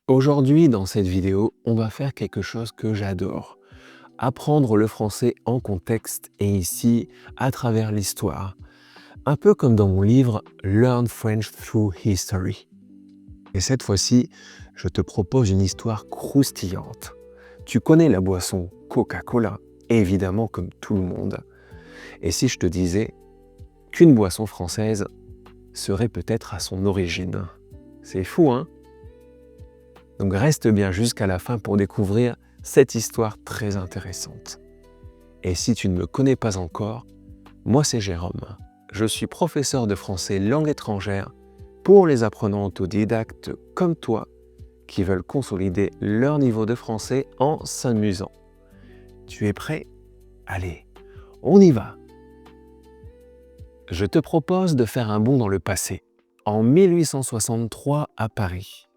Aujourd'hui, dans cette vidéo, on va faire quelque chose que j'adore. Apprendre le français en contexte et ici, à travers l'histoire. Un peu comme dans mon livre Learn French Through History. Et cette fois-ci, je te propose une histoire croustillante. Tu connais la boisson Coca-Cola, évidemment comme tout le monde. Et si je te disais qu'une boisson française serait peut-être à son origine? C'est fou, hein? Donc reste bien jusqu'à la fin pour découvrir cette histoire très intéressante. Et si tu ne me connais pas encore, moi c'est Jérôme. Je suis professeur de français langue étrangère pour les apprenants autodidactes comme toi qui veulent consolider leur niveau de français en s'amusant. Tu es prêt? Allez, on y va! Je te propose de faire un bond dans le passé. En 1863 à Paris,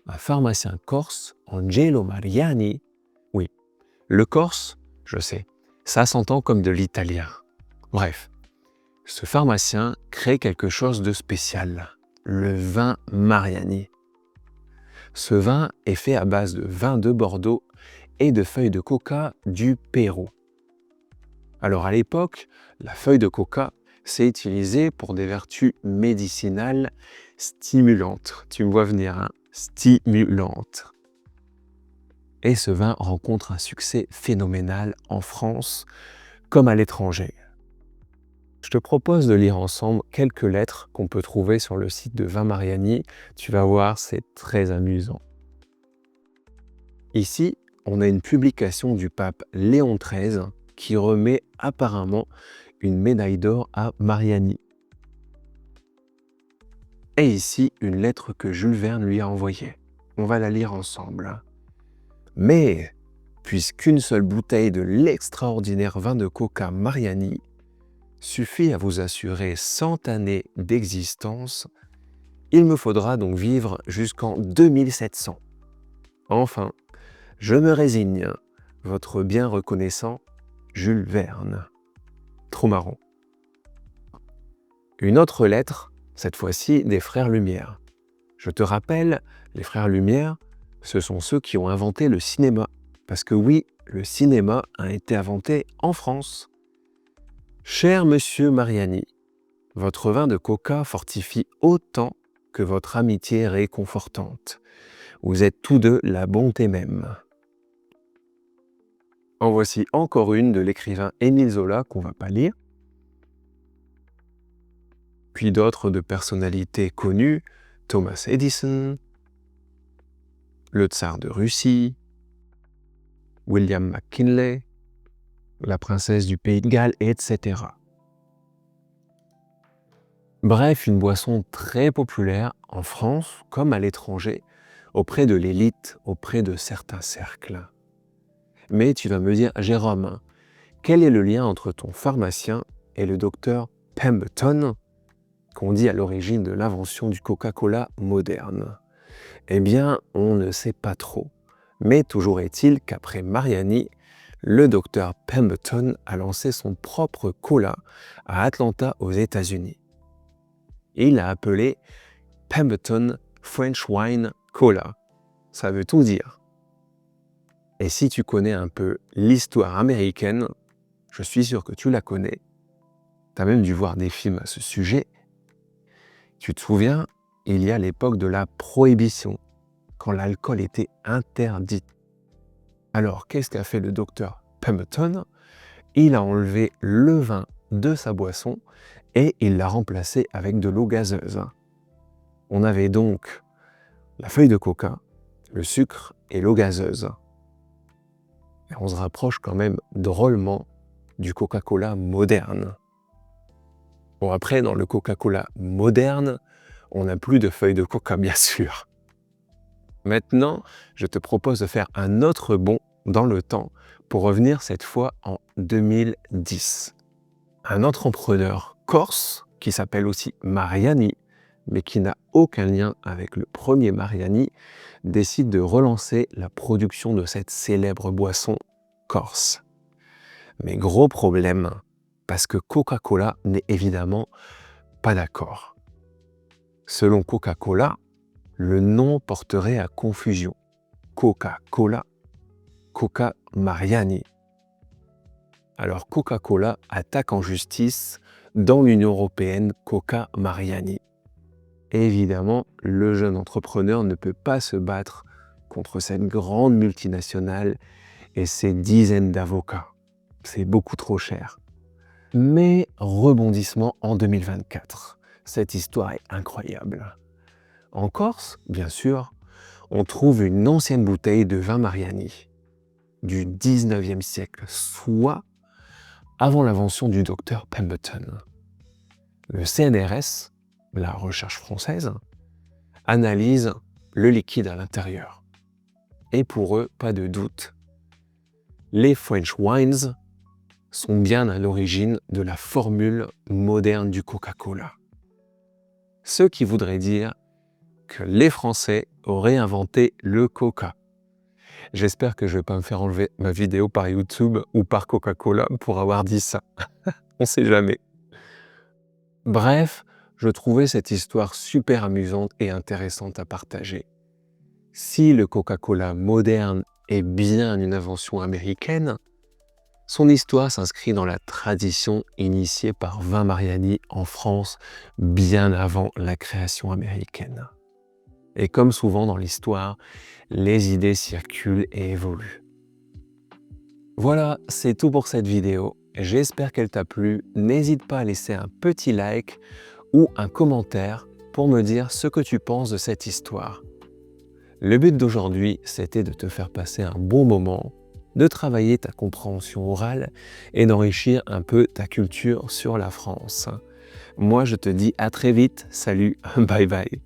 un pharmacien corse, Angelo Mariani, oui, le corse, je sais, ça s'entend comme de l'italien. Bref, ce pharmacien crée quelque chose de spécial, le vin Mariani. Ce vin est fait à base de vin de Bordeaux et de feuilles de coca du Pérou. Alors à l'époque, la feuille de coca s'est utilisée pour des vertus médicinales stimulantes. Tu me vois venir, hein? Stimulantes. Et ce vin rencontre un succès phénoménal en France comme à l'étranger. Je te propose de lire ensemble quelques lettres qu'on peut trouver sur le site de Vin Mariani. Tu vas voir, c'est très amusant. Ici, on a une publication du pape Léon XIII qui remet apparemment une médaille d'or à Mariani. Et ici, une lettre que Jules Verne lui a envoyée. On va la lire ensemble. Mais, puisqu'une seule bouteille de l'extraordinaire vin de coca Mariani suffit à vous assurer 100 années d'existence, il me faudra donc vivre jusqu'en 2700. Enfin, je me résigne, votre bien reconnaissant Jules Verne. Trop marrant. Une autre lettre, cette fois-ci des frères Lumière. Je te rappelle, les frères Lumière, ce sont ceux qui ont inventé le cinéma. Parce que oui, le cinéma a été inventé en France. Cher monsieur Mariani, votre vin de coca fortifie autant que votre amitié est réconfortante. Vous êtes tous deux la bonté même. En voici encore une de l'écrivain Émile Zola qu'on va pas lire. Puis d'autres de personnalités connues, Thomas Edison, le tsar de Russie, William McKinley, la princesse du Pays de Galles, etc. Bref, une boisson très populaire en France comme à l'étranger, auprès de l'élite, auprès de certains cercles. Mais tu vas me dire, Jérôme, quel est le lien entre ton pharmacien et le docteur Pemberton, qu'on dit à l'origine de l'invention du Coca-Cola moderne? Eh bien, on ne sait pas trop. Mais toujours est-il qu'après Mariani, le docteur Pemberton a lancé son propre cola à Atlanta aux États-Unis. Il l'a appelé Pemberton French Wine Cola. Ça veut tout dire. Et si tu connais un peu l'histoire américaine, je suis sûr que tu la connais. Tu as même dû voir des films à ce sujet. Tu te souviens, il y a l'époque de la prohibition, quand l'alcool était interdit. Alors, qu'est-ce qu'a fait le docteur Pemberton? Il a enlevé le vin de sa boisson et il l'a remplacé avec de l'eau gazeuse. On avait donc la feuille de coca, le sucre et l'eau gazeuse. Et on se rapproche quand même drôlement du Coca-Cola moderne. Bon, après, dans le Coca-Cola moderne, on n'a plus de feuilles de coca, bien sûr. Maintenant, je te propose de faire un autre bond dans le temps pour revenir cette fois en 2010. Un entrepreneur corse, qui s'appelle aussi Mariani, mais qui n'a aucun lien avec le premier Mariani, décide de relancer la production de cette célèbre boisson corse. Mais gros problème, parce que Coca-Cola n'est évidemment pas d'accord. Selon Coca-Cola, le nom porterait à confusion. Coca-Cola, Coca Mariani. Alors Coca-Cola attaque en justice dans l'Union européenne Coca Mariani. Évidemment, le jeune entrepreneur ne peut pas se battre contre cette grande multinationale et ses dizaines d'avocats. C'est beaucoup trop cher. Mais rebondissement en 2024. Cette histoire est incroyable. En Corse, bien sûr, on trouve une ancienne bouteille de vin Mariani du 19e siècle, soit avant l'invention du docteur Pemberton. Le CNRS, la recherche française, analyse le liquide à l'intérieur. Et pour eux, pas de doute, les French wines sont bien à l'origine de la formule moderne du Coca-Cola. Ce qui voudrait dire que les Français auraient inventé le Coca. J'espère que je ne vais pas me faire enlever ma vidéo par YouTube ou par Coca-Cola pour avoir dit ça. On ne sait jamais. Bref, je trouvais cette histoire super amusante et intéressante à partager. Si le Coca-Cola moderne est bien une invention américaine, son histoire s'inscrit dans la tradition initiée par Vin Mariani en France bien avant la création américaine. Et comme souvent dans l'histoire, les idées circulent et évoluent. Voilà, c'est tout pour cette vidéo. J'espère qu'elle t'a plu. N'hésite pas à laisser un petit like ou un commentaire pour me dire ce que tu penses de cette histoire. Le but d'aujourd'hui, c'était de te faire passer un bon moment, de travailler ta compréhension orale et d'enrichir un peu ta culture sur la France. Moi, je te dis à très vite. Salut, bye bye.